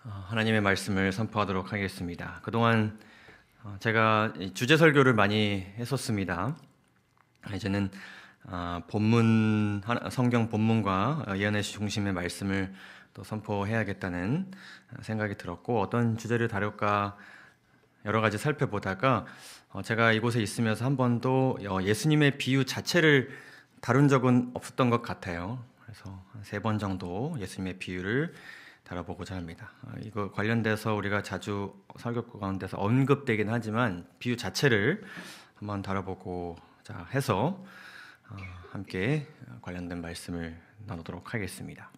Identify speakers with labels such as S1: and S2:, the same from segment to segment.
S1: 하나님의 말씀을 선포하도록 하겠습니다. 그동안 제가 주제 설교를 많이 했었습니다. 이제는 성경 본문과 예언의 중심의 말씀을 또 선포해야겠다는 생각이 들었고, 어떤 주제를 다룰까 여러 가지 살펴보다가 제가 이곳에 있으면서 한 번도 예수님의 비유 자체를 다룬 적은 없었던 것 같아요. 그래서 3번 정도 예수님의 비유를 다뤄보고자 합니다. 이거 관련돼서 우리가 자주 설교 가운데서 언급되긴 하지만 비유 자체를 한번 다뤄보고자 해서 함께 관련된 말씀을 나누도록 하겠습니다.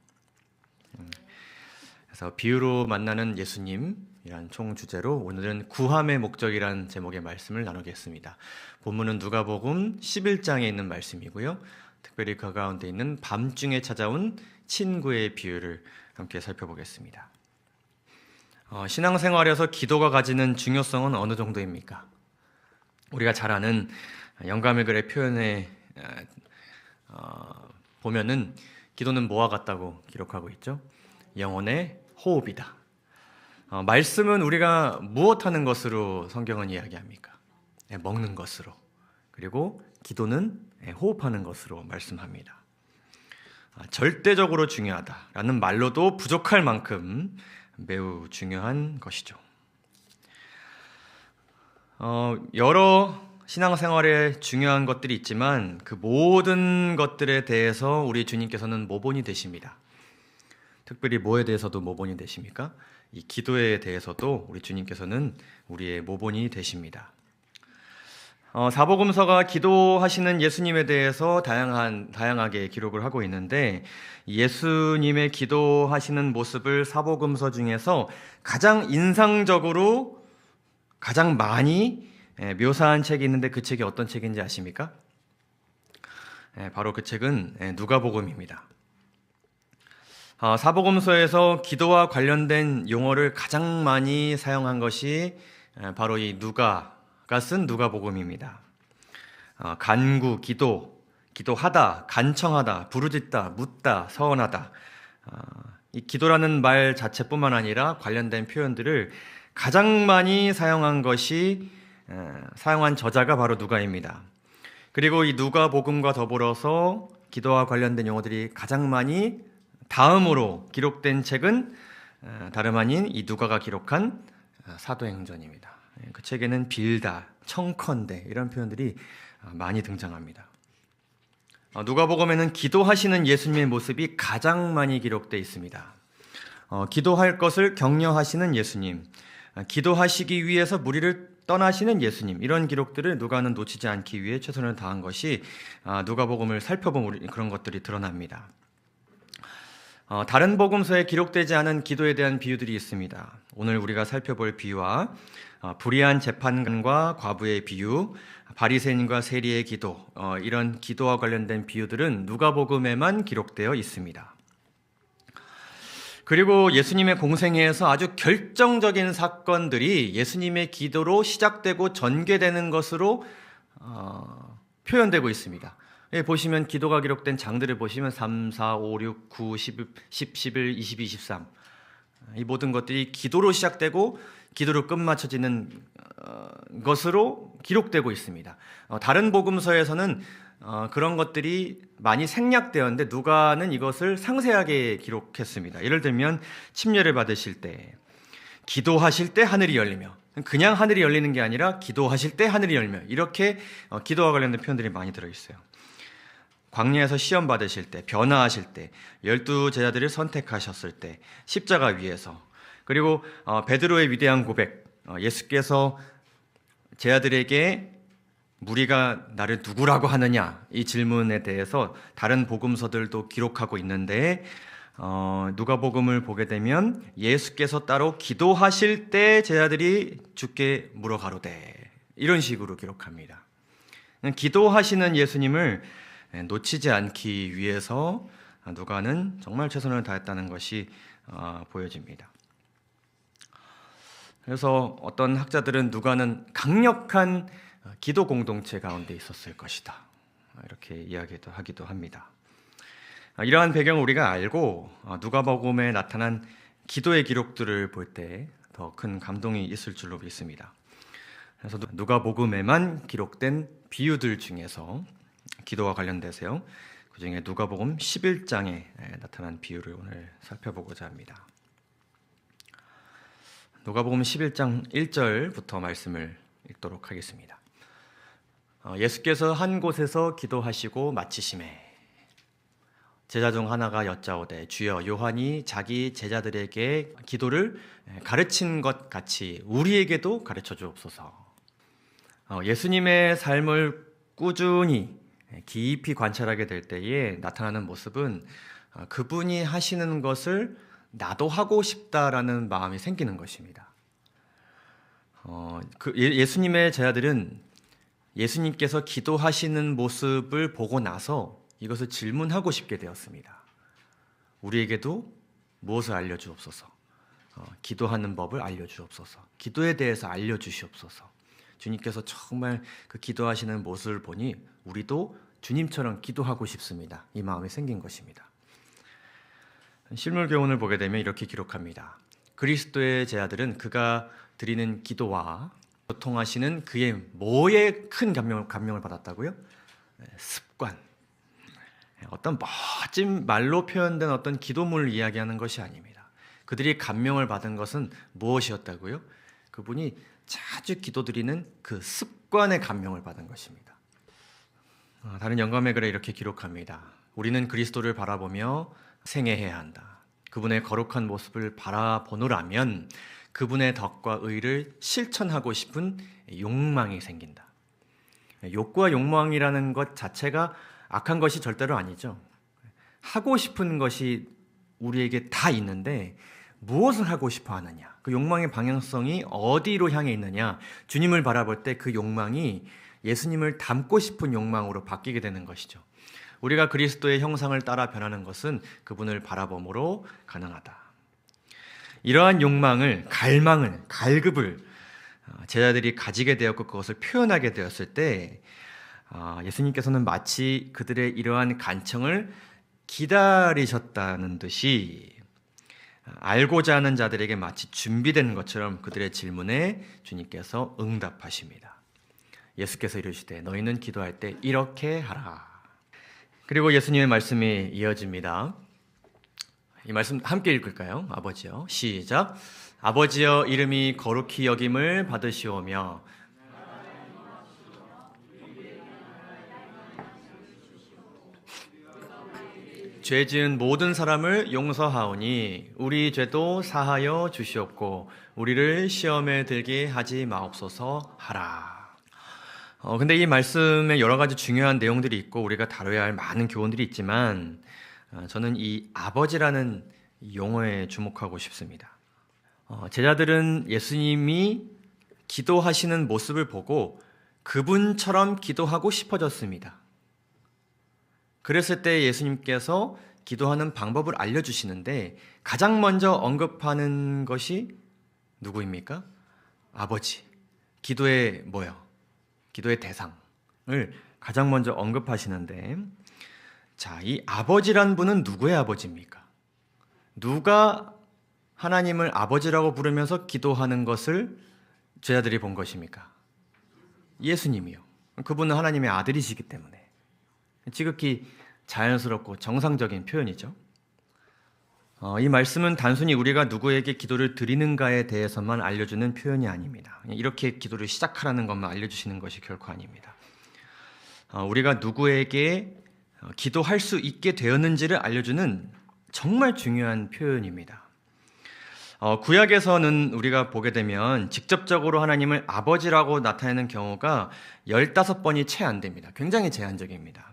S1: 그래서 비유로 만나는 예수님이란 총 주제로 오늘은 구함의 목적이란 제목의 말씀을 나누겠습니다. 본문은 누가복음 11장에 있는 말씀이고요. 특별히 그 가운데 있는 밤중에 찾아온 친구의 비유를 함께 살펴보겠습니다. 신앙생활에서 기도가 가지는 중요성은 어느 정도입니까? 우리가 잘 아는 영감의 글의 표현에 보면은 기도는 뭐와 같다고 기록하고 있죠? 영혼의 호흡이다. 말씀은 우리가 무엇하는 것으로 성경은 이야기합니까? 먹는 것으로. 그리고 기도는 호흡하는 것으로 말씀합니다. 절대적으로 중요하다라는 말로도 부족할 만큼 매우 중요한 것이죠. 여러 신앙생활에 중요한 것들이 있지만 그 모든 것들에 대해서 우리 주님께서는 모본이 되십니다. 특별히 뭐에 대해서도 모본이 되십니까? 이 기도에 대해서도 우리 주님께서는 우리의 모본이 되십니다. 사복음서가 기도하시는 예수님에 대해서 다양하게 기록을 하고 있는데, 예수님의 기도하시는 모습을 사복음서 중에서 가장 인상적으로 가장 많이 묘사한 책이 있는데 그 책이 어떤 책인지 아십니까? 바로 그 책은 누가복음입니다. 사복음서에서 기도와 관련된 용어를 가장 많이 사용한 것이 바로 이 누가가 쓴 누가복음입니다. 간구, 기도하다, 간청하다, 부르짖다, 묻다, 서원하다. 이 기도라는 말 자체뿐만 아니라 관련된 표현들을 가장 많이 사용한 저자가 바로 누가입니다. 그리고 이 누가복음과 더불어서 기도와 관련된 용어들이 가장 많이 다음으로 기록된 책은 다름 아닌 이 누가가 기록한 사도행전입니다. 그 책에는 빌다, 청컨대 이런 표현들이 많이 등장합니다. 누가복음에는 기도하시는 예수님의 모습이 가장 많이 기록되어 있습니다. 기도할 것을 격려하시는 예수님, 기도하시기 위해서 무리를 떠나시는 예수님, 이런 기록들을 누가는 놓치지 않기 위해 최선을 다한 것이 누가복음을 살펴보면 그런 것들이 드러납니다. 다른 복음서에 기록되지 않은 기도에 대한 비유들이 있습니다. 오늘 우리가 살펴볼 비유와 불의한 재판관과 과부의 비유, 바리새인과 세리의 기도, 이런 기도와 관련된 비유들은 누가복음에만 기록되어 있습니다. 그리고 예수님의 공생애에서 아주 결정적인 사건들이 예수님의 기도로 시작되고 전개되는 것으로 표현되고 있습니다. 보시면 기도가 기록된 장들을 보시면 3, 4, 5, 6, 9, 10, 11, 22, 23 이 모든 것들이 기도로 시작되고 기도로 끝마쳐지는 것으로 기록되고 있습니다. 다른 복음서에서는 그런 것들이 많이 생략되었는데 누가는 이것을 상세하게 기록했습니다. 예를 들면 침례를 받으실 때, 기도하실 때 하늘이 열리며, 그냥 하늘이 열리는 게 아니라 기도하실 때 하늘이 열며, 이렇게 기도와 관련된 표현들이 많이 들어있어요. 광야에서 시험 받으실 때, 변화하실 때, 12 제자들을 선택하셨을 때, 십자가 위에서, 그리고 베드로의 위대한 고백, 예수께서 제자들에게 무리가 나를 누구라고 하느냐, 이 질문에 대해서 다른 복음서들도 기록하고 있는데, 누가복음을 보게 되면 예수께서 따로 기도하실 때 제자들이 주께 물어 가로되, 이런 식으로 기록합니다. 기도하시는 예수님을 놓치지 않기 위해서 누가는 정말 최선을 다했다는 것이 보여집니다. 그래서 어떤 학자들은 누가는 강력한 기도 공동체 가운데 있었을 것이다, 이렇게 이야기하기도 합니다. 이러한 배경을 우리가 알고 누가복음에 나타난 기도의 기록들을 볼 때 더 큰 감동이 있을 줄로 믿습니다. 그래서 누가복음에만 기록된 비유들 중에서 기도와 관련돼서요, 그 중에 누가복음 11장에 나타난 비유를 오늘 살펴보고자 합니다. 누가복음 11장 1절부터 말씀을 읽도록 하겠습니다. 예수께서 한 곳에서 기도하시고 마치심에 제자 중 하나가 여짜오되 주여 요한이 자기 제자들에게 기도를 가르친 것 같이 우리에게도 가르쳐 주옵소서. 예수님의 삶을 꾸준히 깊이 관찰하게 될 때에 나타나는 모습은 그분이 하시는 것을 나도 하고 싶다라는 마음이 생기는 것입니다. 예수님의 제자들은 예수님께서 기도하시는 모습을 보고 나서 이것을 질문하고 싶게 되었습니다. 우리에게도 무엇을 알려주옵소서. 기도하는 법을 알려주옵소서. 기도에 대해서 알려주시옵소서. 주님께서 정말 그 기도하시는 모습을 보니 우리도 주님처럼 기도하고 싶습니다. 이 마음이 생긴 것입니다. 실물교훈을 보게 되면 이렇게 기록합니다. 그리스도의 제자들은 그가 드리는 기도와 소통하시는 그의 뭐에 큰 감명을 받았다고요? 습관. 어떤 멋진 말로 표현된 어떤 기도문을 이야기하는 것이 아닙니다. 그들이 감명을 받은 것은 무엇이었다고요? 그분이 자주 기도드리는 그 습관에 감명을 받은 것입니다. 다른 영감의 글에 이렇게 기록합니다. 우리는 그리스도를 바라보며 생애해야 한다. 그분의 거룩한 모습을 바라보노라면 그분의 덕과 의를 실천하고 싶은 욕망이 생긴다. 욕구와 욕망이라는 것 자체가 악한 것이 절대로 아니죠. 하고 싶은 것이 우리에게 다 있는데 무엇을 하고 싶어 하느냐, 그 욕망의 방향성이 어디로 향해 있느냐, 주님을 바라볼 때 그 욕망이 예수님을 닮고 싶은 욕망으로 바뀌게 되는 것이죠. 우리가 그리스도의 형상을 따라 변하는 것은 그분을 바라봄으로 가능하다. 이러한 욕망을, 갈망을, 갈급을 제자들이 가지게 되었고 그것을 표현하게 되었을 때 예수님께서는 마치 그들의 이러한 간청을 기다리셨다는 듯이 알고자 하는 자들에게 마치 준비된 것처럼 그들의 질문에 주님께서 응답하십니다. 예수께서 이르시되 너희는 기도할 때 이렇게 하라. 그리고 예수님의 말씀이 이어집니다. 이 말씀 함께 읽을까요? 아버지여, 시작. 아버지여, 이름이 거룩히 여김을 받으시오며 죄 지은 모든 사람을 용서하오니 우리 죄도 사하여 주시옵고 우리를 시험에 들게 하지 마옵소서 하라. 근데 이 말씀에 여러 가지 중요한 내용들이 있고 우리가 다뤄야 할 많은 교훈들이 있지만 저는 이 아버지라는 용어에 주목하고 싶습니다. 제자들은 예수님이 기도하시는 모습을 보고 그분처럼 기도하고 싶어졌습니다. 그랬을 때 예수님께서 기도하는 방법을 알려주시는데 가장 먼저 언급하는 것이 누구입니까? 아버지. 기도의 뭐요? 기도의 대상을 가장 먼저 언급하시는데, 자, 이 아버지란 분은 누구의 아버지입니까? 누가 하나님을 아버지라고 부르면서 기도하는 것을 제자들이 본 것입니까? 예수님이요. 그분은 하나님의 아들이시기 때문에 지극히 자연스럽고 정상적인 표현이죠. 이 말씀은 단순히 우리가 누구에게 기도를 드리는가에 대해서만 알려주는 표현이 아닙니다. 이렇게 기도를 시작하라는 것만 알려주시는 것이 결코 아닙니다. 우리가 누구에게 기도할 수 있게 되었는지를 알려주는 정말 중요한 표현입니다. 구약에서는 우리가 보게 되면 직접적으로 하나님을 아버지라고 나타내는 경우가 15번이 채 안 됩니다. 굉장히 제한적입니다.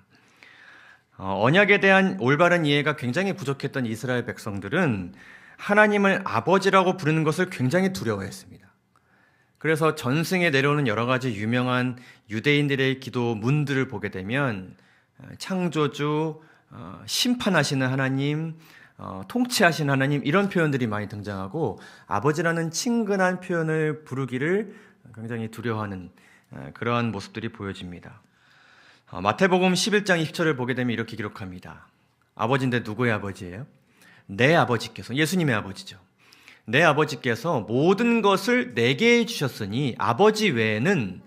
S1: 언약에 대한 올바른 이해가 굉장히 부족했던 이스라엘 백성들은 하나님을 아버지라고 부르는 것을 굉장히 두려워했습니다. 그래서 전승에 내려오는 여러 가지 유명한 유대인들의 기도문들을 보게 되면 창조주, 심판하시는 하나님, 통치하신 하나님, 이런 표현들이 많이 등장하고 아버지라는 친근한 표현을 부르기를 굉장히 두려워하는 그러한 모습들이 보여집니다. 마태복음 11장 20절을 보게 되면 이렇게 기록합니다. 아버지인데 누구의 아버지예요? 내 아버지께서, 예수님의 아버지죠. 내 아버지께서 모든 것을 내게 주셨으니 아버지 외에는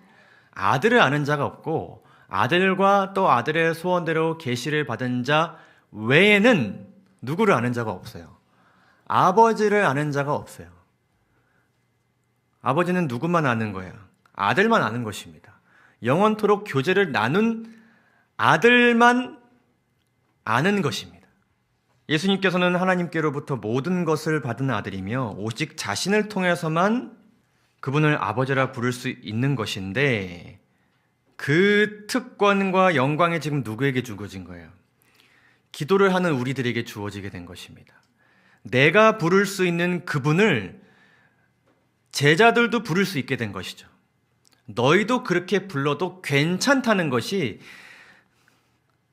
S1: 아들을 아는 자가 없고 아들과 또 아들의 소원대로 계시를 받은 자 외에는 누구를 아는 자가 없어요. 아버지를 아는 자가 없어요. 아버지는 누구만 아는 거예요? 아들만 아는 것입니다. 영원토록 교제를 나눈 아들만 아는 것입니다. 예수님께서는 하나님께로부터 모든 것을 받은 아들이며 오직 자신을 통해서만 그분을 아버지라 부를 수 있는 것인데 그 특권과 영광이 지금 누구에게 주어진 거예요? 기도를 하는 우리들에게 주어지게 된 것입니다. 내가 부를 수 있는 그분을 제자들도 부를 수 있게 된 것이죠. 너희도 그렇게 불러도 괜찮다는 것이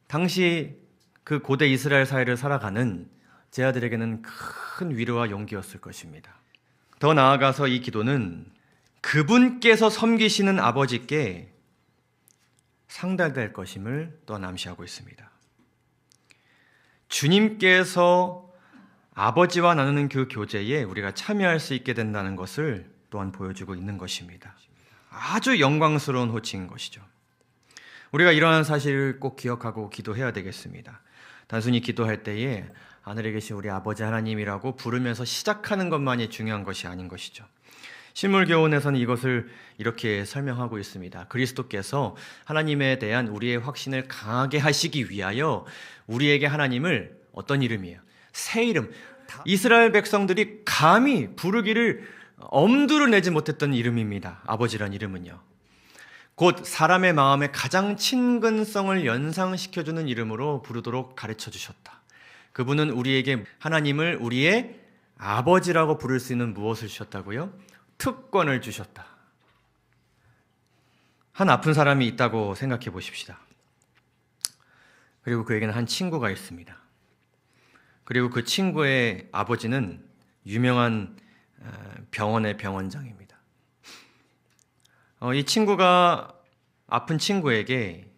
S1: 당시 그 고대 이스라엘 사회를 살아가는 제자들에게는 큰 위로와 용기였을 것입니다. 더 나아가서 이 기도는 그분께서 섬기시는 아버지께 상달될 것임을 또한 암시하고 있습니다. 주님께서 아버지와 나누는 그 교제에 우리가 참여할 수 있게 된다는 것을 또한 보여주고 있는 것입니다. 아주 영광스러운 호칭인 것이죠. 우리가 이러한 사실을 꼭 기억하고 기도해야 되겠습니다. 단순히 기도할 때에 하늘에 계신 우리 아버지 하나님이라고 부르면서 시작하는 것만이 중요한 것이 아닌 것이죠. 신물교훈에서는 이것을 이렇게 설명하고 있습니다. 그리스도께서 하나님에 대한 우리의 확신을 강하게 하시기 위하여 우리에게 하나님을 어떤 이름이에요? 새 이름. 이스라엘 백성들이 감히 부르기를 엄두를 내지 못했던 이름입니다. 아버지란 이름은요. 곧 사람의 마음에 가장 친근성을 연상시켜주는 이름으로 부르도록 가르쳐 주셨다. 그분은 우리에게 하나님을 우리의 아버지라고 부를 수 있는 무엇을 주셨다고요? 특권을 주셨다. 한 아픈 사람이 있다고 생각해 보십시다. 그리고 그에게는 한 친구가 있습니다. 그리고 그 친구의 아버지는 유명한 병원의 병원장입니다. 이 친구가 아픈 친구에게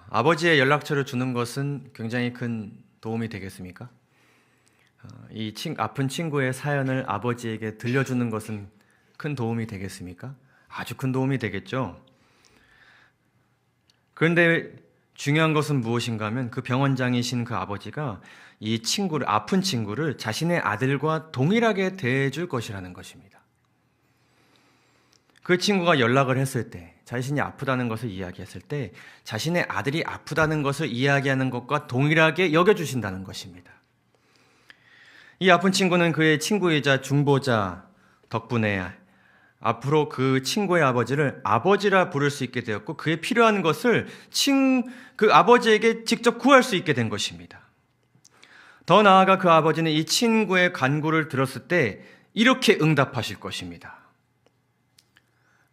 S1: 아버지의 연락처를 주는 것은 굉장히 큰 도움이 되겠습니까? 이 아픈 친구의 사연을 아버지에게 들려주는 것은 큰 도움이 되겠습니까? 아주 큰 도움이 되겠죠. 그런데 중요한 것은 무엇인가 하면 그 병원장이신 그 아버지가 이 친구를, 아픈 친구를 자신의 아들과 동일하게 대해줄 것이라는 것입니다. 그 친구가 연락을 했을 때, 자신이 아프다는 것을 이야기했을 때 자신의 아들이 아프다는 것을 이야기하는 것과 동일하게 여겨주신다는 것입니다. 이 아픈 친구는 그의 친구이자 중보자 덕분에 앞으로 그 친구의 아버지를 아버지라 부를 수 있게 되었고 그에 필요한 것을 그 아버지에게 직접 구할 수 있게 된 것입니다. 더 나아가 그 아버지는 이 친구의 간구를 들었을 때 이렇게 응답하실 것입니다.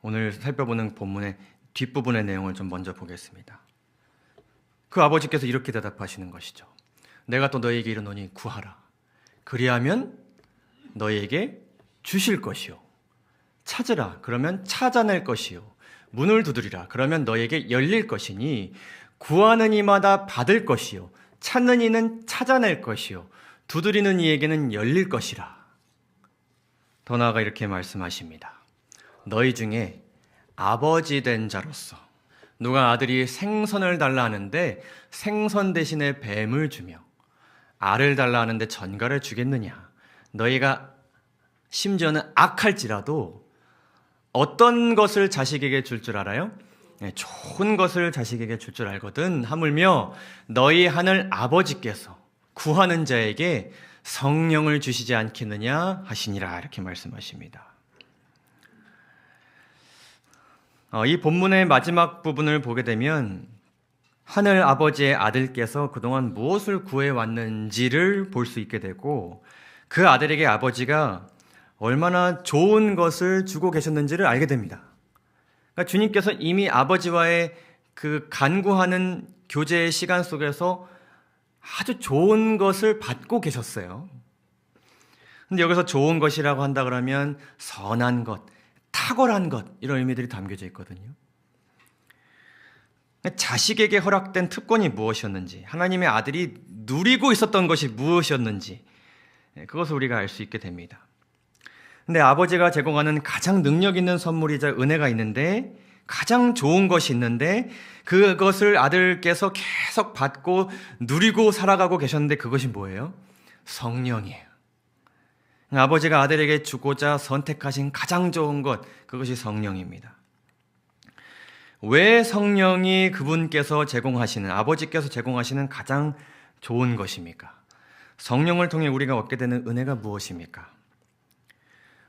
S1: 오늘 살펴보는 본문의 뒷부분의 내용을 좀 먼저 보겠습니다. 그 아버지께서 이렇게 대답하시는 것이죠. 내가 또 너에게 이르노니 구하라. 그리하면 너에게 주실 것이요. 찾으라. 그러면 찾아낼 것이요. 문을 두드리라. 그러면 너에게 열릴 것이니 구하는 이마다 받을 것이요. 찾는 이는 찾아낼 것이요. 두드리는 이에게는 열릴 것이라. 더 나아가 이렇게 말씀하십니다. 너희 중에 아버지 된 자로서 누가 아들이 생선을 달라 하는데 생선 대신에 뱀을 주며 알을 달라 하는데 전갈을 주겠느냐? 너희가 심지어는 악할지라도 어떤 것을 자식에게 줄 줄 알아요? 좋은 것을 자식에게 줄 줄 알거든. 하물며 너희 하늘 아버지께서 구하는 자에게 성령을 주시지 않겠느냐 하시니라. 이렇게 말씀하십니다. 이 본문의 마지막 부분을 보게 되면 하늘 아버지의 아들께서 그동안 무엇을 구해왔는지를 볼 수 있게 되고 그 아들에게 아버지가 얼마나 좋은 것을 주고 계셨는지를 알게 됩니다. 그러니까 주님께서 이미 아버지와의 그 간구하는 교제의 시간 속에서 아주 좋은 것을 받고 계셨어요. 근데 여기서 좋은 것이라고 한다 그러면 선한 것, 탁월한 것 이런 의미들이 담겨져 있거든요. 자식에게 허락된 특권이 무엇이었는지, 하나님의 아들이 누리고 있었던 것이 무엇이었는지 그것을 우리가 알 수 있게 됩니다. 근데 아버지가 제공하는 가장 능력 있는 선물이자 은혜가 있는데, 가장 좋은 것이 있는데, 그것을 아들께서 계속 받고 누리고 살아가고 계셨는데, 그것이 뭐예요? 성령이에요. 아버지가 아들에게 주고자 선택하신 가장 좋은 것, 그것이 성령입니다. 왜 성령이 그분께서 제공하시는, 아버지께서 제공하시는 가장 좋은 것입니까? 성령을 통해 우리가 얻게 되는 은혜가 무엇입니까?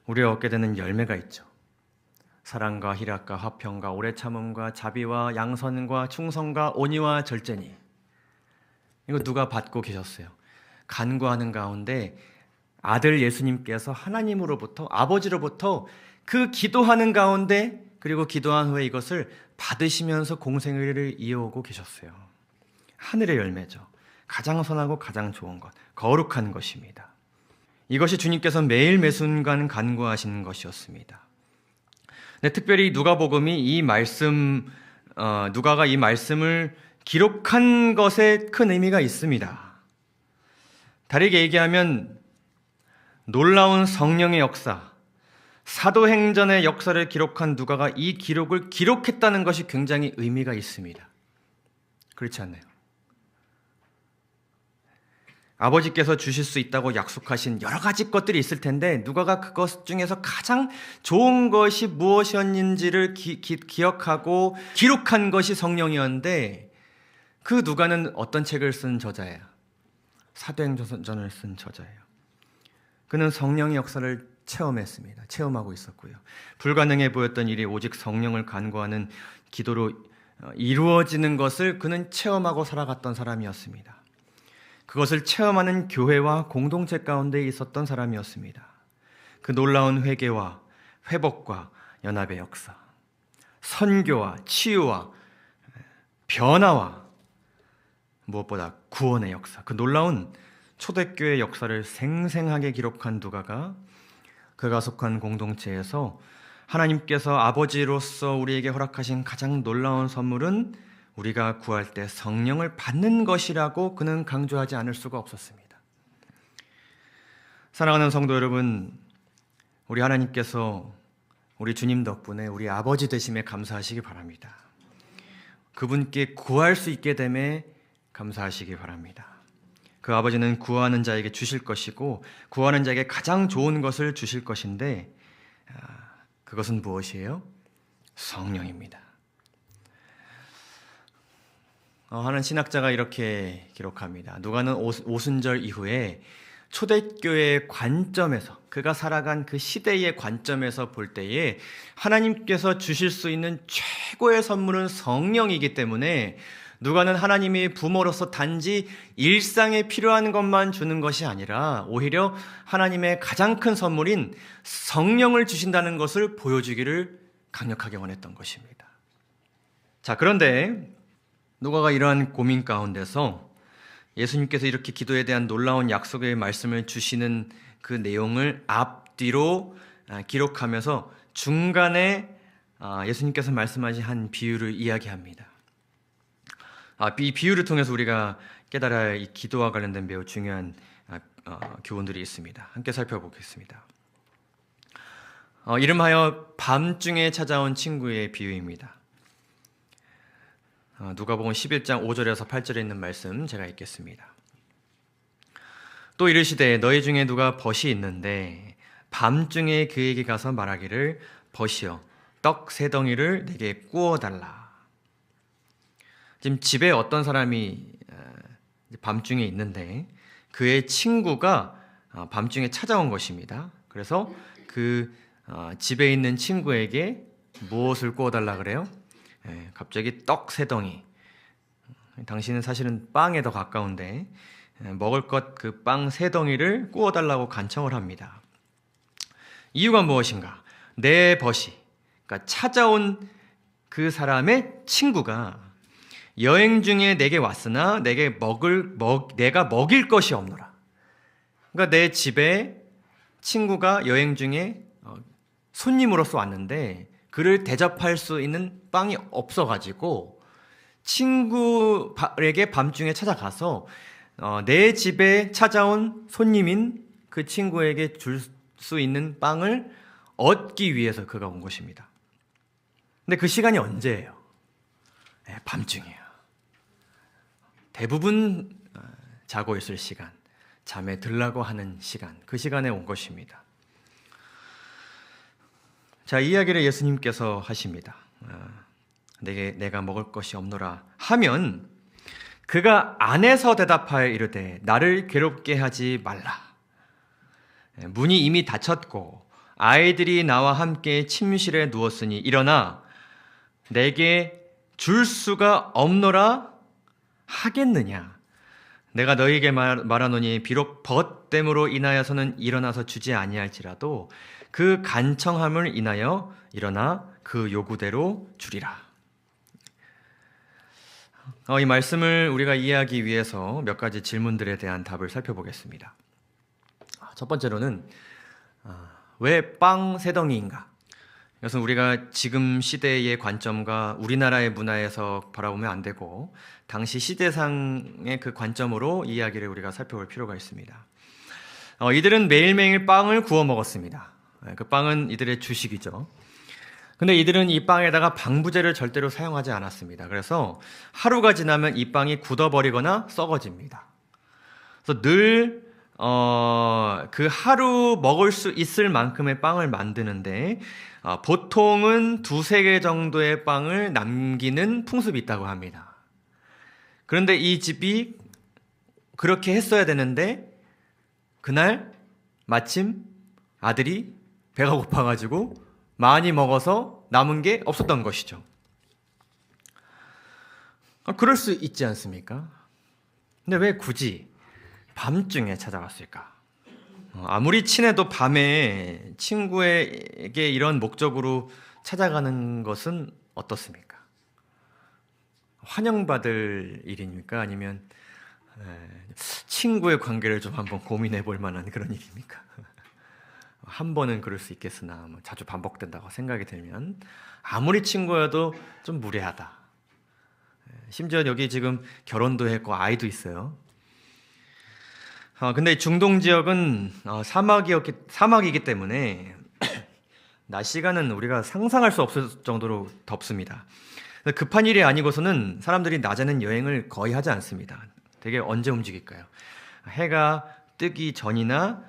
S1: 우리가 얻게 되는 열매가 있죠. 사랑과 희락과 화평과 오래 참음과 자비와 양선과 충성과 온유와 절제니. 이거 누가 받고 계셨어요? 간구하는 가운데 아들 예수님께서 하나님으로부터, 아버지로부터 그 기도하는 가운데, 그리고 기도한 후에 이것을 받으시면서 공생애를 이어오고 계셨어요. 하늘의 열매죠. 가장 선하고 가장 좋은 것, 거룩한 것입니다. 이것이 주님께서 매일 매순간 간구하시는 것이었습니다. 근데 특별히 누가복음이 이 말씀, 누가가 이 말씀을 기록한 것에 큰 의미가 있습니다. 다르게 얘기하면 놀라운 성령의 역사, 사도행전의 역사를 기록한 누가가 이 기록을 기록했다는 것이 굉장히 의미가 있습니다. 그렇지 않나요? 아버지께서 주실 수 있다고 약속하신 여러 가지 것들이 있을 텐데, 누가가 그것 중에서 가장 좋은 것이 무엇이었는지를 기억하고 기록한 것이 성령이었는데, 그 누가는 어떤 책을 쓴 저자예요? 사도행전을 쓴 저자예요. 그는 성령의 역사를 체험했습니다. 체험하고 있었고요. 불가능해 보였던 일이 오직 성령을 간구하는 기도로 이루어지는 것을 그는 체험하고 살아갔던 사람이었습니다. 그것을 체험하는 교회와 공동체 가운데 있었던 사람이었습니다. 그 놀라운 회개와 회복과 연합의 역사, 선교와 치유와 변화와 무엇보다 구원의 역사, 그 놀라운 초대교회 역사를 생생하게 기록한 누가가 그가 속한 공동체에서 하나님께서 아버지로서 우리에게 허락하신 가장 놀라운 선물은 우리가 구할 때 성령을 받는 것이라고 그는 강조하지 않을 수가 없었습니다. 사랑하는 성도 여러분, 우리 하나님께서 우리 주님 덕분에 우리 아버지 되심에 감사하시기 바랍니다. 그분께 구할 수 있게 됨에 감사하시기 바랍니다. 그 아버지는 구하는 자에게 주실 것이고 구하는 자에게 가장 좋은 것을 주실 것인데, 그것은 무엇이에요? 성령입니다. 하는 신학자가 이렇게 기록합니다. 누가는 오순절 이후에 초대교회의 관점에서, 그가 살아간 그 시대의 관점에서 볼 때에 하나님께서 주실 수 있는 최고의 선물은 성령이기 때문에 누가는 하나님이 부모로서 단지 일상에 필요한 것만 주는 것이 아니라 오히려 하나님의 가장 큰 선물인 성령을 주신다는 것을 보여주기를 강력하게 원했던 것입니다. 자, 그런데 누가가 이러한 고민 가운데서 예수님께서 이렇게 기도에 대한 놀라운 약속의 말씀을 주시는 그 내용을 앞뒤로 기록하면서 중간에 예수님께서 말씀하신 한 비유를 이야기합니다. 이 비유를 통해서 우리가 깨달아야 할 이 기도와 관련된 매우 중요한 교훈들이 있습니다. 함께 살펴보겠습니다. 이름하여 밤중에 찾아온 친구의 비유입니다. 누가복음 11장 5절에서 8절에 있는 말씀 제가 읽겠습니다. 또 이르시되 너희 중에 누가 벗이 있는데 밤중에 그에게 가서 말하기를 벗이여 떡 세 덩이를 내게 구워달라. 지금 집에 어떤 사람이 밤중에 있는데 그의 친구가 밤중에 찾아온 것입니다. 그래서 그 집에 있는 친구에게 무엇을 구워달라 그래요? 갑자기 떡 세 덩이. 당신은 사실은 빵에 더 가까운데 먹을 것 그 빵 세 덩이를 구워달라고 간청을 합니다. 이유가 무엇인가? 내 벗이, 그러니까 찾아온 그 사람의 친구가 여행 중에 내게 왔으나 내가 먹일 것이 없노라. 그러니까 내 집에 친구가 여행 중에 손님으로서 왔는데 그를 대접할 수 있는 빵이 없어가지고 친구에게 밤중에 찾아가서 내 집에 찾아온 손님인 그 친구에게 줄 수 있는 빵을 얻기 위해서 그가 온 것입니다. 근데 그 시간이 언제예요? 밤중이에요. 대부분 자고 있을 시간, 잠에 들라고 하는 시간, 그 시간에 온 것입니다. 자, 이 이야기를 예수님께서 하십니다. 내가 먹을 것이 없노라 하면 그가 안에서 대답하여 이르되 나를 괴롭게 하지 말라. 문이 이미 닫혔고 아이들이 나와 함께 침실에 누웠으니 일어나 내게 줄 수가 없노라 하겠느냐. 내가 너희에게 말하노니 비록 벗됨으로 인하여서는 일어나서 주지 아니할지라도 그 간청함을 인하여 일어나 그 요구대로 주리라. 이 말씀을 우리가 이해하기 위해서 몇 가지 질문들에 대한 답을 살펴보겠습니다. 첫 번째로는 왜 빵 세 덩이인가? 이것은 우리가 지금 시대의 관점과 우리나라의 문화에서 바라보면 안 되고 당시 시대상의 그 관점으로 이야기를 우리가 살펴볼 필요가 있습니다. 이들은 매일매일 빵을 구워 먹었습니다. 그 빵은 이들의 주식이죠. 근데 이들은 이 빵에다가 방부제를 절대로 사용하지 않았습니다. 그래서 하루가 지나면 이 빵이 굳어버리거나 썩어집니다. 그래서 늘 그 하루 먹을 수 있을 만큼의 빵을 만드는데 보통은 2-3개 정도의 빵을 남기는 풍습이 있다고 합니다. 그런데 이 집이 그렇게 했어야 되는데 그날 마침 아들이 배가 고파가지고 많이 먹어서 남은 게 없었던 것이죠. 그럴 수 있지 않습니까? 근데 왜 굳이 밤중에 찾아왔을까? 아무리 친해도 밤에 친구에게 이런 목적으로 찾아가는 것은 어떻습니까? 환영받을 일입니까? 아니면 친구의 관계를 좀 한번 고민해 볼 만한 그런 일입니까? 한 번은 그럴 수 있겠으나 자주 반복된다고 생각이 들면 아무리 친구여도 좀 무례하다. 심지어 여기 지금 결혼도 했고 아이도 있어요. 근데 중동 지역은 사막이기 때문에 낮 시간은 우리가 상상할 수 없을 정도로 덥습니다. 급한 일이 아니고서는 사람들이 낮에는 여행을 거의 하지 않습니다. 되게 언제 움직일까요? 해가 뜨기 전이나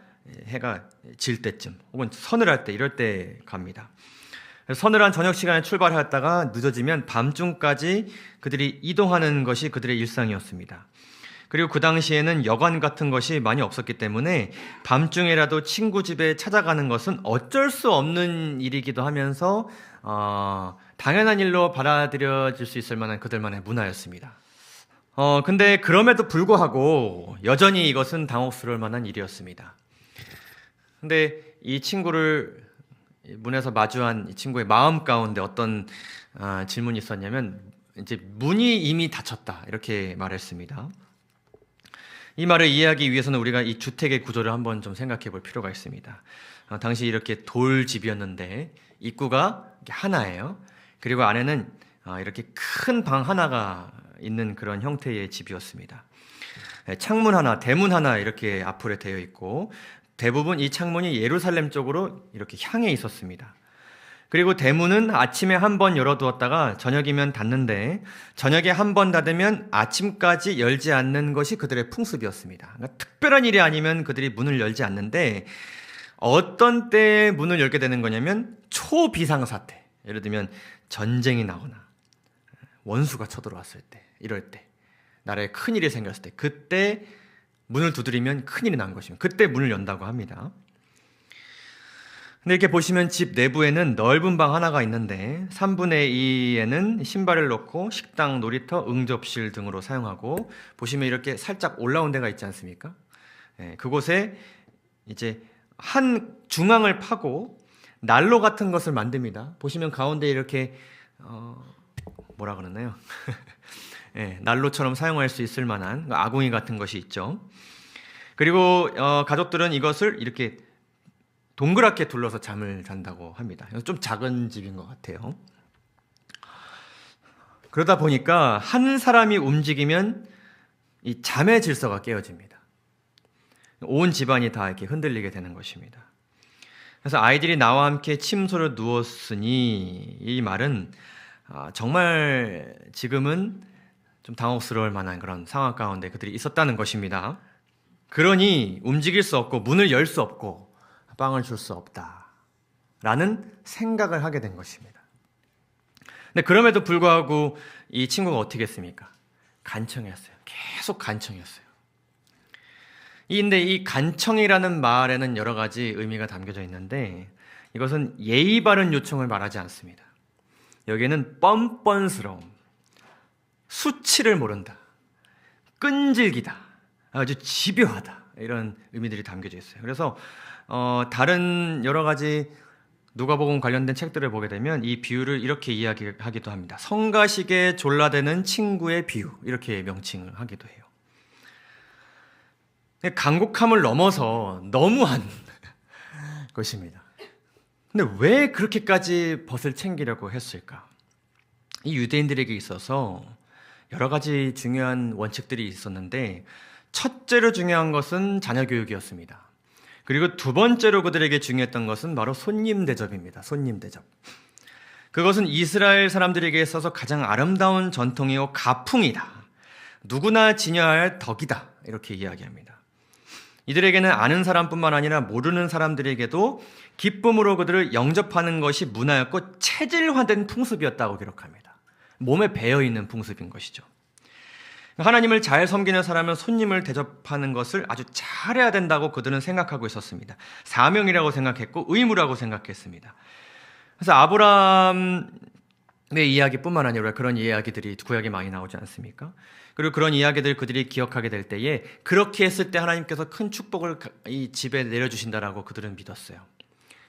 S1: 해가 질 때쯤 혹은 서늘할 때 이럴 때 갑니다. 서늘한 저녁 시간에 출발했다가 늦어지면 밤중까지 그들이 이동하는 것이 그들의 일상이었습니다. 그리고 그 당시에는 여관 같은 것이 많이 없었기 때문에 밤중에라도 친구 집에 찾아가는 것은 어쩔 수 없는 일이기도 하면서 당연한 일로 받아들여질 수 있을 만한 그들만의 문화였습니다. 근데 그럼에도 불구하고 여전히 이것은 당혹스러울 만한 일이었습니다. 근데 이 친구를 문에서 마주한 이 친구의 마음 가운데 어떤 질문이 있었냐면 이제 문이 이미 닫혔다 이렇게 말했습니다. 이 말을 이해하기 위해서는 우리가 이 주택의 구조를 한번 좀 생각해 볼 필요가 있습니다. 당시 이렇게 돌집이었는데 입구가 하나예요. 그리고 안에는 이렇게 큰 방 하나가 있는 그런 형태의 집이었습니다. 창문 하나, 대문 하나 이렇게 앞으로 되어 있고 대부분 이 창문이 예루살렘 쪽으로 이렇게 향해 있었습니다. 그리고 대문은 아침에 한 번 열어두었다가 저녁이면 닫는데 저녁에 한 번 닫으면 아침까지 열지 않는 것이 그들의 풍습이었습니다. 그러니까 특별한 일이 아니면 그들이 문을 열지 않는데 어떤 때에 문을 열게 되는 거냐면 초비상사태, 예를 들면 전쟁이 나거나 원수가 쳐들어왔을 때, 이럴 때, 나라에 큰일이 생겼을 때 그때 문을 두드리면 큰일이 난 것입니다. 그때 문을 연다고 합니다. 근데 이렇게 보시면 집 내부에는 넓은 방 하나가 있는데 3분의 2에는 신발을 넣고 식당, 놀이터, 응접실 등으로 사용하고 보시면 이렇게 살짝 올라온 데가 있지 않습니까? 그곳에 이제 한 중앙을 파고 난로 같은 것을 만듭니다. 보시면 가운데 이렇게 뭐라 그러나요? 난로처럼 사용할 수 있을 만한 아궁이 같은 것이 있죠. 그리고 가족들은 이것을 이렇게 동그랗게 둘러서 잠을 잔다고 합니다. 좀 작은 집인 것 같아요. 그러다 보니까 한 사람이 움직이면 이 잠의 질서가 깨어집니다. 온 집안이 다 이렇게 흔들리게 되는 것입니다. 그래서 아이들이 나와 함께 침소를 누웠으니 이 말은 정말 지금은 좀 당혹스러울 만한 그런 상황 가운데 그들이 있었다는 것입니다. 그러니 움직일 수 없고 문을 열 수 없고 빵을 줄 수 없다라는 생각을 하게 된 것입니다. 근데 그럼에도 불구하고 이 친구가 어떻게 했습니까? 간청했어요. 계속 간청했어요. 근데 이 간청이라는 말에는 여러 가지 의미가 담겨져 있는데 이것은 예의 바른 요청을 말하지 않습니다. 여기에는 뻔뻔스러움, 수치를 모른다, 끈질기다, 아주 집요하다 이런 의미들이 담겨져 있어요. 그래서 다른 여러 가지 누가복음 관련된 책들을 보게 되면 이 비유를 이렇게 이야기하기도 합니다. 성가시게 졸라대는 친구의 비유 이렇게 명칭을 하기도 해요. 간곡함을 넘어서 너무한 것입니다. 근데 왜 그렇게까지 벗을 챙기려고 했을까? 이 유대인들에게 있어서 여러 가지 중요한 원칙들이 있었는데 첫째로 중요한 것은 자녀 교육이었습니다. 그리고 두 번째로 그들에게 중요했던 것은 바로 손님 대접입니다. 손님 대접. 그것은 이스라엘 사람들에게 있어서 가장 아름다운 전통이요 가풍이다. 누구나 지녀야 할 덕이다. 이렇게 이야기합니다. 이들에게는 아는 사람뿐만 아니라 모르는 사람들에게도 기쁨으로 그들을 영접하는 것이 문화였고 체질화된 풍습이었다고 기록합니다. 몸에 배어있는 풍습인 것이죠. 하나님을 잘 섬기는 사람은 손님을 대접하는 것을 아주 잘해야 된다고 그들은 생각하고 있었습니다. 사명이라고 생각했고 의무라고 생각했습니다. 그래서 아브라함의 이야기뿐만 아니라 그런 이야기들이 구약에 많이 나오지 않습니까? 그리고 그런 이야기들을 그들이 기억하게 될 때에 그렇게 했을 때 하나님께서 큰 축복을 이 집에 내려주신다라고 그들은 믿었어요.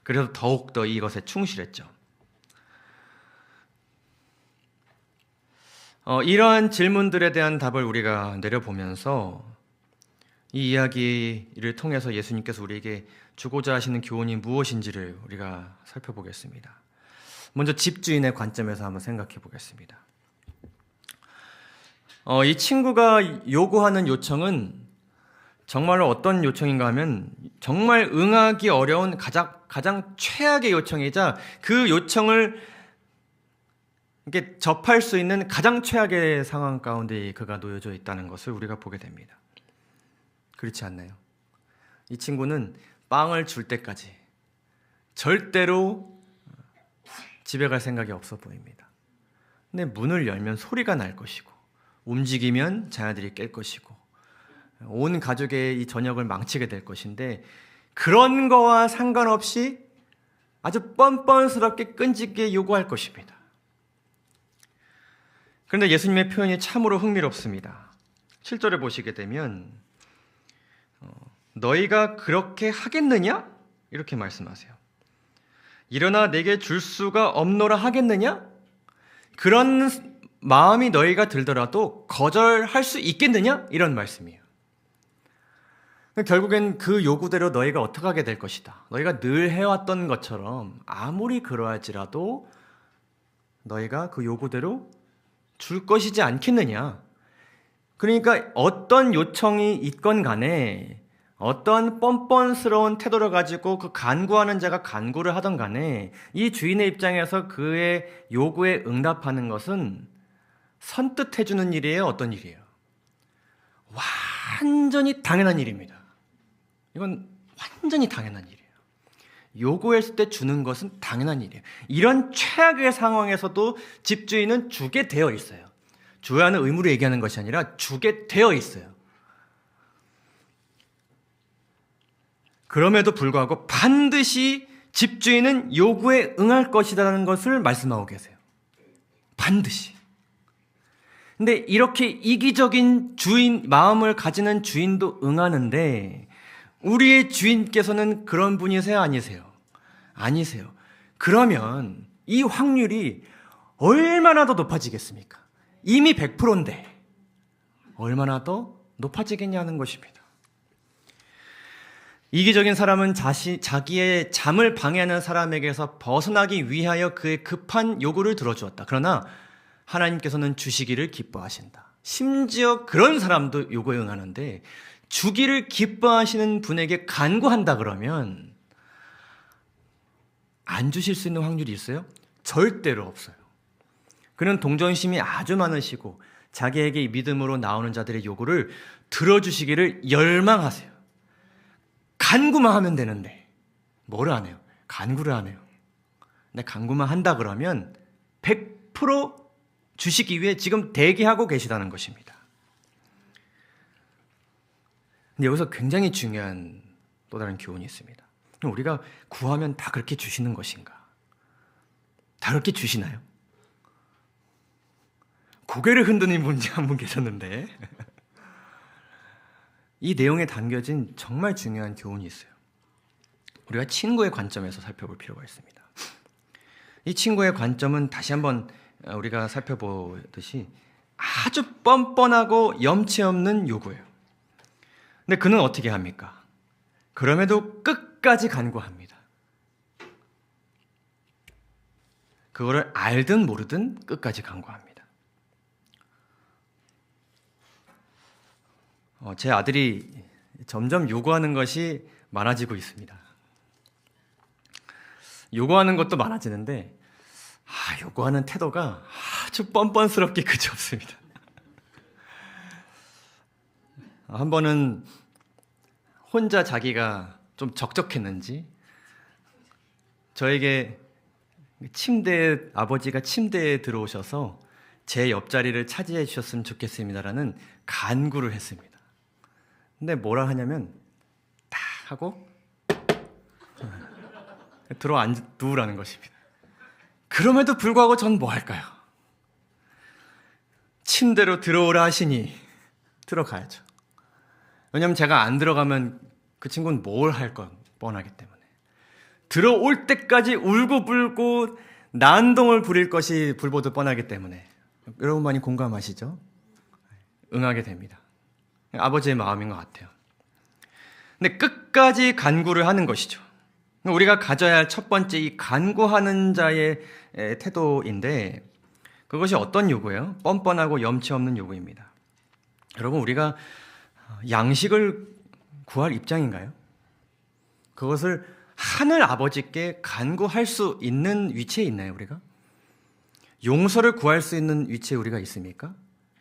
S1: 그래서 더욱더 이것에 충실했죠. 이러한 질문들에 대한 답을 우리가 내려보면서 이 이야기를 통해서 예수님께서 우리에게 주고자 하시는 교훈이 무엇인지를 우리가 살펴보겠습니다. 먼저 집주인의 관점에서 한번 생각해 보겠습니다. 이 친구가 요구하는 요청은 정말로 어떤 요청인가 하면 정말 응하기 어려운 가장 최악의 요청이자 그 요청을 이렇게 접할 수 있는 가장 최악의 상황 가운데 그가 놓여져 있다는 것을 우리가 보게 됩니다. 그렇지 않나요? 이 친구는 빵을 줄 때까지 절대로 집에 갈 생각이 없어 보입니다. 근데 문을 열면 소리가 날 것이고 움직이면 자녀들이 깰 것이고 온 가족의 이 저녁을 망치게 될 것인데 그런 거와 상관없이 아주 뻔뻔스럽게 끈질기게 요구할 것입니다. 그런데 예수님의 표현이 참으로 흥미롭습니다. 7절에 보시게 되면 너희가 그렇게 하겠느냐? 이렇게 말씀하세요. 일어나 내게 줄 수가 없노라 하겠느냐? 그런 마음이 너희가 들더라도 거절할 수 있겠느냐? 이런 말씀이에요. 결국엔 그 요구대로 너희가 어떻게 하게 될 것이다. 너희가 늘 해왔던 것처럼 아무리 그러할지라도 너희가 그 요구대로 줄 것이지 않겠느냐. 그러니까 어떤 요청이 있건 간에 어떤 뻔뻔스러운 태도를 가지고 그 간구하는 자가 간구를 하던 간에 이 주인의 입장에서 그의 요구에 응답하는 것은 선뜻해주는 일이에요? 어떤 일이에요? 완전히 당연한 일입니다. 이건 완전히 당연한 일이에요. 요구했을 때 주는 것은 당연한 일이에요. 이런 최악의 상황에서도 집주인은 주게 되어 있어요. 줘야 하는 의무로 얘기하는 것이 아니라 주게 되어 있어요. 그럼에도 불구하고 반드시 집주인은 요구에 응할 것이라는 것을 말씀하고 계세요. 반드시. 근데 이렇게 이기적인 주인, 마음을 가지는 주인도 응하는데 우리의 주인께서는 그런 분이세요? 아니세요? 아니세요. 그러면 이 확률이 얼마나 더 높아지겠습니까? 이미 100%인데 얼마나 더 높아지겠냐는 것입니다. 이기적인 사람은 자기의 잠을 방해하는 사람에게서 벗어나기 위하여 그의 급한 요구를 들어주었다. 그러나 하나님께서는 주시기를 기뻐하신다. 심지어 그런 사람도 요구에 응하는데 주기를 기뻐하시는 분에게 간구한다 그러면 안 주실 수 있는 확률이 있어요? 절대로 없어요. 그는 동정심이 아주 많으시고 자기에게 믿음으로 나오는 자들의 요구를 들어주시기를 열망하세요. 간구만 하면 되는데 뭐를 안 해요? 간구를 안 해요. 근데 간구만 한다 그러면 100% 주시기 위해 지금 대기하고 계시다는 것입니다. 근데 여기서 굉장히 중요한 또 다른 교훈이 있습니다. 우리가 구하면 다 그렇게 주시는 것인가? 다 그렇게 주시나요? 고개를 흔드는 분이 한 분 계셨는데 이 내용에 담겨진 정말 중요한 교훈이 있어요. 우리가 친구의 관점에서 살펴볼 필요가 있습니다. 이 친구의 관점은 다시 한번 우리가 살펴보듯이 아주 뻔뻔하고 염치 없는 요구예요. 근데 그는 어떻게 합니까? 그럼에도 끝까지 간구합니다. 그거를 알든 모르든 끝까지 간구합니다. 제 아들이 점점 요구하는 것이 많아지고 있습니다. 요구하는 것도 많아지는데 요구하는 태도가 아주 뻔뻔스럽게 그치없습니다. 한 번은 혼자 자기가 좀 적적했는지 저에게 아버지가 침대에 들어오셔서 제 옆자리를 차지해 주셨으면 좋겠습니다라는 간구를 했습니다. 근데 뭐라 하냐면 딱 하고 누우라는 것입니다. 그럼에도 불구하고 전 뭐 할까요? 침대로 들어오라 하시니 들어가야죠. 왜냐하면 제가 안 들어가면 그 친구는 뭘 할 건 뻔하기 때문에 들어올 때까지 울고불고 난동을 부릴 것이 불보듯 뻔하기 때문에 여러분 많이 공감하시죠? 응하게 됩니다. 아버지의 마음인 것 같아요. 근데 끝까지 간구를 하는 것이죠. 우리가 가져야 할 첫 번째 이 간구하는 자의 태도인데 그것이 어떤 요구예요? 뻔뻔하고 염치 없는 요구입니다. 여러분 우리가 양식을 구할 입장인가요? 그것을 하늘 아버지께 간구할 수 있는 위치에 있나요, 우리가? 용서를 구할 수 있는 위치에 우리가 있습니까?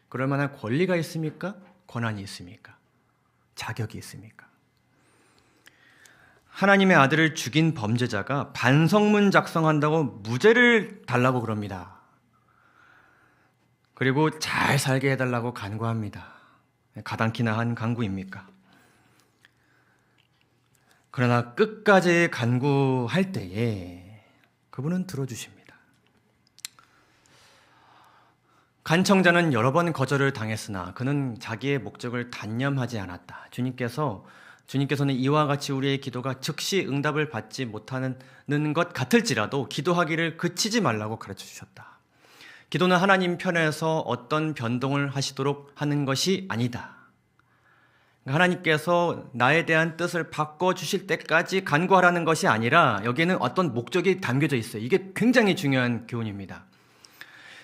S1: 그럴 만한 권리가 있습니까? 권한이 있습니까? 자격이 있습니까? 하나님의 아들을 죽인 범죄자가 반성문 작성한다고 무죄를 달라고 그럽니다. 그리고 잘 살게 해달라고 간구합니다. 가당키나 한 간구입니까? 그러나 끝까지 간구할 때에 그분은 들어주십니다. 간청자는 여러 번 거절을 당했으나 그는 자기의 목적을 단념하지 않았다. 주님께서는 이와 같이 우리의 기도가 즉시 응답을 받지 못하는 것 같을지라도 기도하기를 그치지 말라고 가르쳐 주셨다. 기도는 하나님 편에서 어떤 변동을 하시도록 하는 것이 아니다. 하나님께서 나에 대한 뜻을 바꿔주실 때까지 간구하라는 것이 아니라 여기에는 어떤 목적이 담겨져 있어요. 이게 굉장히 중요한 교훈입니다.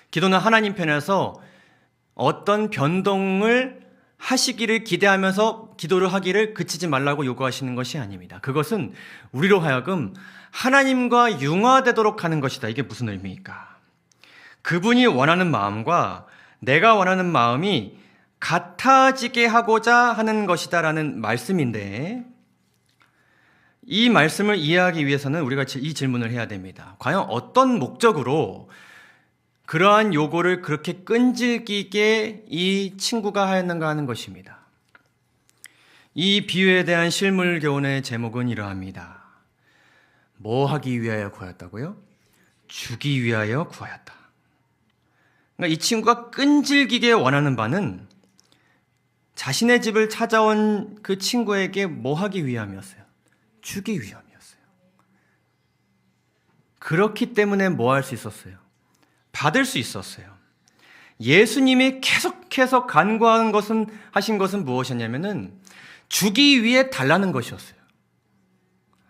S1: 기도는 하나님 편에서 어떤 변동을 하시기를 기대하면서 기도를 하기를 그치지 말라고 요구하시는 것이 아닙니다. 그것은 우리로 하여금 하나님과 융화되도록 하는 것이다. 이게 무슨 의미입니까? 그분이 원하는 마음과 내가 원하는 마음이 같아지게 하고자 하는 것이다라는 말씀인데 이 말씀을 이해하기 위해서는 우리가 이 질문을 해야 됩니다. 과연 어떤 목적으로 그러한 요구를 그렇게 끈질기게 이 친구가 하였는가 하는 것입니다. 이 비유에 대한 실물 교훈의 제목은 이러합니다. 뭐 하기 위하여 구하였다고요? 주기 위하여 구하였다. 그러니까 이 친구가 끈질기게 원하는 바는 자신의 집을 찾아온 그 친구에게 뭐 하기 위함이었어요? 주기 위함이었어요. 그렇기 때문에 뭐 할 수 있었어요? 받을 수 있었어요. 예수님이 계속해서 하신 것은 무엇이었냐면은 주기 위해 달라는 것이었어요.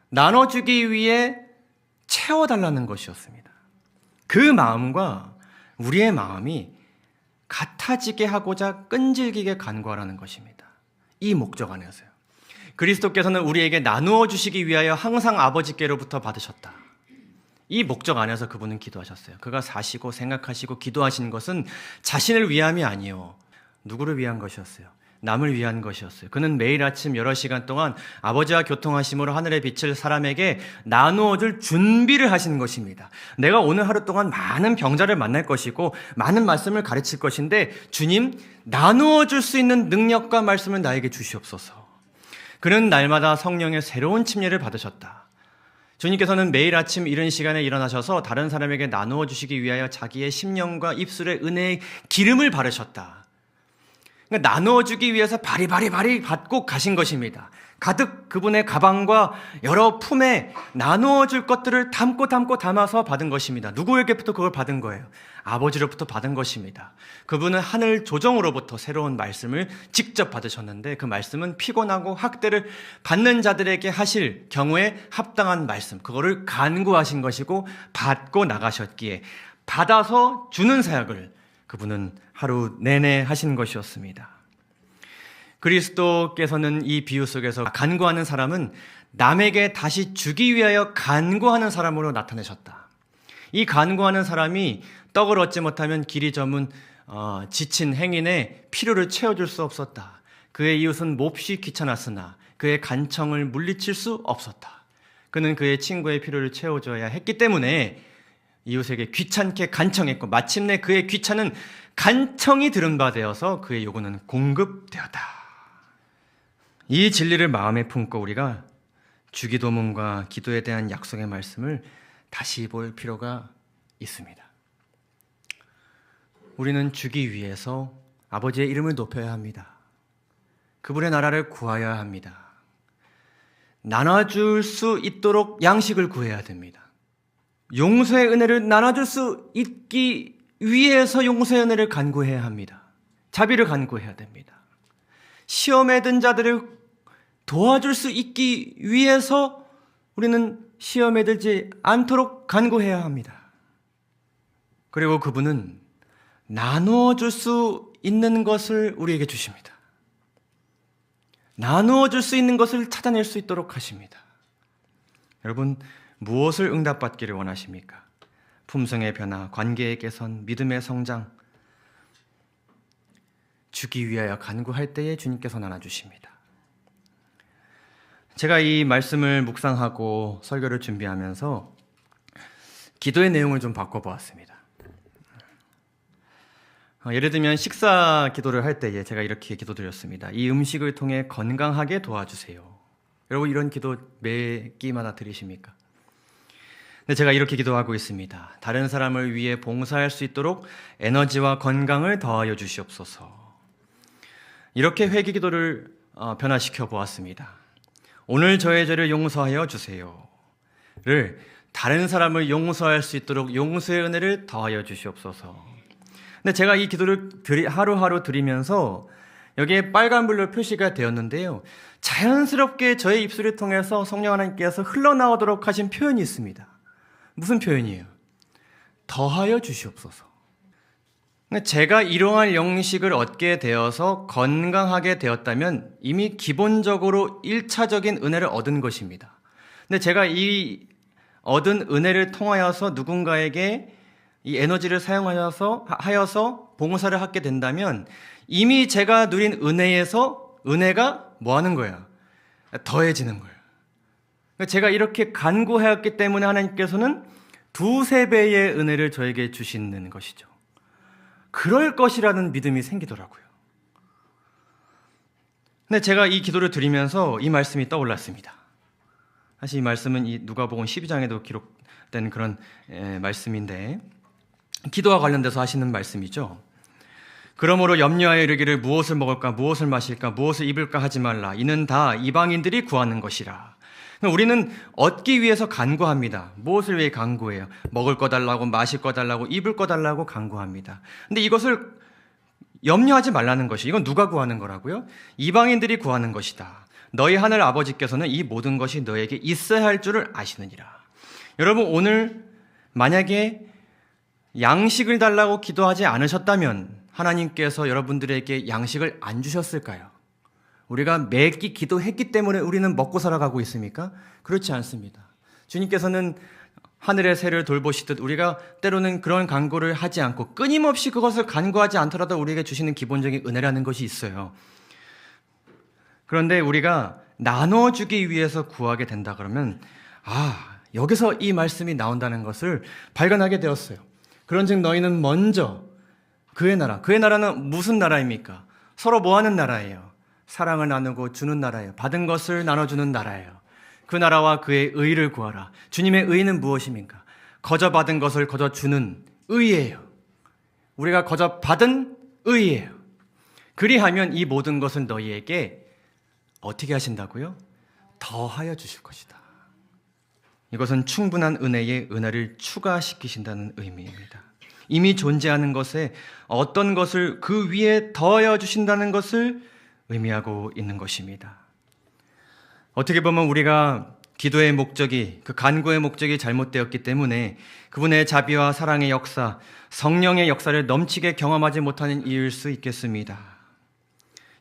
S1: 나눠주기 위해 채워달라는 것이었습니다. 그 마음과 우리의 마음이 같아지게 하고자 끈질기게 간구하라는 것입니다. 이 목적 안에서요. 그리스도께서는 우리에게 나누어 주시기 위하여 항상 아버지께로부터 받으셨다. 이 목적 안에서 그분은 기도하셨어요. 그가 사시고 생각하시고 기도하신 것은 자신을 위함이 아니요. 누구를 위한 것이었어요? 남을 위한 것이었어요. 그는 매일 아침 여러 시간 동안 아버지와 교통하심으로 하늘의 빛을 사람에게 나누어줄 준비를 하시는 것입니다. 내가 오늘 하루 동안 많은 병자를 만날 것이고 많은 말씀을 가르칠 것인데 주님, 나누어줄 수 있는 능력과 말씀을 나에게 주시옵소서. 그는 날마다 성령의 새로운 침례를 받으셨다. 주님께서는 매일 아침 이른 시간에 일어나셔서 다른 사람에게 나누어 주시기 위하여 자기의 심령과 입술에 은혜의 기름을 바르셨다. 그러니까 나누어주기 위해서 바리바리 받고 가신 것입니다. 가득 그분의 가방과 여러 품에 나누어줄 것들을 담아서 받은 것입니다. 누구에게부터 그걸 받은 거예요? 아버지로부터 받은 것입니다. 그분은 하늘 조정으로부터 새로운 말씀을 직접 받으셨는데 그 말씀은 피곤하고 학대를 받는 자들에게 하실 경우에 합당한 말씀, 그거를 간구하신 것이고 받고 나가셨기에 받아서 주는 사역을 그분은 하루 내내 하신 것이었습니다. 그리스도께서는 이 비유 속에서 간구하는 사람은 남에게 다시 주기 위하여 간구하는 사람으로 나타내셨다. 이 간구하는 사람이 떡을 얻지 못하면 길이 저문 지친 행인의 필요를 채워줄 수 없었다. 그의 이웃은 몹시 귀찮았으나 그의 간청을 물리칠 수 없었다. 그는 그의 친구의 필요를 채워줘야 했기 때문에 이웃에게 귀찮게 간청했고 마침내 그의 귀찮은 간청이 들은 바 되어서 그의 요구는 공급되었다. 이 진리를 마음에 품고 우리가 주기도문과 기도에 대한 약속의 말씀을 다시 볼 필요가 있습니다. 우리는 주기 위해서 아버지의 이름을 높여야 합니다. 그분의 나라를 구하여야 합니다. 나눠줄 수 있도록 양식을 구해야 됩니다. 용서의 은혜를 나눠줄 수 있기 위해서 용서의 은혜를 간구해야 합니다. 자비를 간구해야 됩니다. 시험에 든 자들을 도와줄 수 있기 위해서 우리는 시험에 들지 않도록 간구해야 합니다. 그리고 그분은 나누어 줄 수 있는 것을 우리에게 주십니다. 나누어 줄 수 있는 것을 찾아낼 수 있도록 하십니다. 여러분, 무엇을 응답받기를 원하십니까? 품성의 변화, 관계의 개선, 믿음의 성장, 주기 위하여 간구할 때에 주님께서 나눠주십니다. 제가 이 말씀을 묵상하고 설교를 준비하면서 기도의 내용을 좀 바꿔보았습니다. 예를 들면 식사 기도를 할 때에 제가 이렇게 기도드렸습니다. 이 음식을 통해 건강하게 도와주세요. 여러분 이런 기도 매 끼마다 드리십니까? 근데 제가 이렇게 기도하고 있습니다. 다른 사람을 위해 봉사할 수 있도록 에너지와 건강을 더하여 주시옵소서. 이렇게 회개 기도를 변화시켜 보았습니다. 오늘 저의 죄를 용서하여 주세요를 다른 사람을 용서할 수 있도록 용서의 은혜를 더하여 주시옵소서. 근데 제가 이 기도를 하루하루 드리면서 여기에 빨간불로 표시가 되었는데요. 자연스럽게 저의 입술을 통해서 성령 하나님께서 흘러나오도록 하신 표현이 있습니다. 무슨 표현이에요? 더하여 주시옵소서. 제가 일용할 영식을 얻게 되어서 건강하게 되었다면 이미 기본적으로 1차적인 은혜를 얻은 것입니다. 근데 제가 이 얻은 은혜를 통하여서 누군가에게 이 에너지를 하여서 봉사를 하게 된다면 이미 제가 누린 은혜에서 은혜가 뭐 하는 거야? 더해지는 거예요. 제가 이렇게 간구하였기 때문에 하나님께서는 2-3배의 은혜를 저에게 주시는 것이죠. 그럴 것이라는 믿음이 생기더라고요. 근데 제가 이 기도를 드리면서 이 말씀이 떠올랐습니다. 사실 이 말씀은 이 누가복음 12장에도 기록된 그런 말씀인데 기도와 관련돼서 하시는 말씀이죠. 그러므로 염려하여 이르기를 무엇을 먹을까 무엇을 마실까 무엇을 입을까 하지 말라. 이는 다 이방인들이 구하는 것이라. 우리는 얻기 위해서 간구합니다. 무엇을 위해 간구해요? 먹을 거 달라고, 마실 거 달라고, 입을 거 달라고 간구합니다. 근데 이것을 염려하지 말라는 것이, 이건 누가 구하는 거라고요? 이방인들이 구하는 것이다. 너희 하늘 아버지께서는 이 모든 것이 너에게 있어야 할 줄을 아시느니라. 여러분, 오늘 만약에 양식을 달라고 기도하지 않으셨다면 하나님께서 여러분들에게 양식을 안 주셨을까요? 우리가 매끼 기도했기 때문에 우리는 먹고 살아가고 있습니까? 그렇지 않습니다. 주님께서는 하늘의 새를 돌보시듯 우리가 때로는 그런 간구를 하지 않고 끊임없이 그것을 간구하지 않더라도 우리에게 주시는 기본적인 은혜라는 것이 있어요. 그런데 우리가 나눠주기 위해서 구하게 된다 그러면 여기서 이 말씀이 나온다는 것을 발견하게 되었어요. 그런즉 너희는 먼저 그의 나라는 무슨 나라입니까? 서로 뭐하는 나라예요? 사랑을 나누고 주는 나라예요. 받은 것을 나눠주는 나라예요. 그 나라와 그의 의를 구하라. 주님의 의는 무엇입니까? 거저 받은 것을 거저 주는 의예요. 우리가 거저 받은 의예요. 그리하면 이 모든 것은 너희에게 어떻게 하신다고요? 더하여 주실 것이다. 이것은 충분한 은혜에 은혜를 추가시키신다는 의미입니다. 이미 존재하는 것에 어떤 것을 그 위에 더하여 주신다는 것을 의미하고 있는 것입니다. 어떻게 보면 우리가 기도의 목적이, 그 간구의 목적이 잘못되었기 때문에 그분의 자비와 사랑의 역사, 성령의 역사를 넘치게 경험하지 못하는 이유일 수 있겠습니다.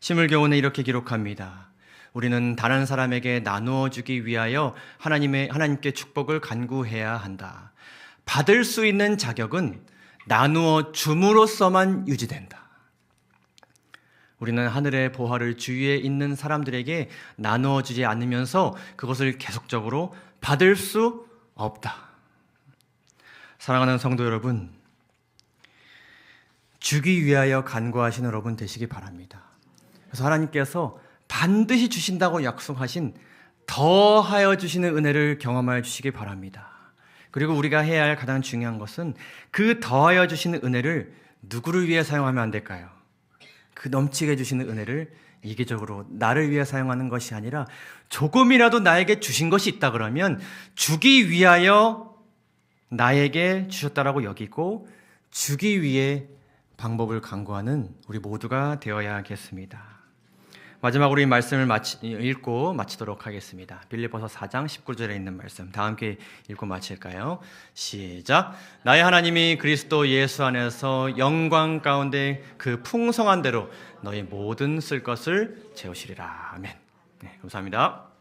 S1: 시물교훈에 이렇게 기록합니다. 우리는 다른 사람에게 나누어 주기 위하여 하나님께 축복을 간구해야 한다. 받을 수 있는 자격은 나누어 줌으로써만 유지된다. 우리는 하늘의 보화를 주위에 있는 사람들에게 나누어 주지 않으면서 그것을 계속적으로 받을 수 없다. 사랑하는 성도 여러분, 주기 위하여 간구하시는 여러분 되시기 바랍니다. 그래서 하나님께서 반드시 주신다고 약속하신 더하여 주시는 은혜를 경험하여 주시기 바랍니다. 그리고 우리가 해야 할 가장 중요한 것은 그 더하여 주시는 은혜를 누구를 위해 사용하면 안 될까요? 그 넘치게 주시는 은혜를 이기적으로 나를 위해 사용하는 것이 아니라 조금이라도 나에게 주신 것이 있다 그러면 주기 위하여 나에게 주셨다라고 여기고 주기 위해 방법을 강구하는 우리 모두가 되어야겠습니다. 마지막으로 이 말씀을 읽고 마치도록 하겠습니다. 빌립보서 4장 19절에 있는 말씀 다 함께 읽고 마칠까요? 시작. 나의 하나님이 그리스도 예수 안에서 영광 가운데 그 풍성한 대로 너희 모든 쓸 것을 채우시리라. 아멘. 네, 감사합니다.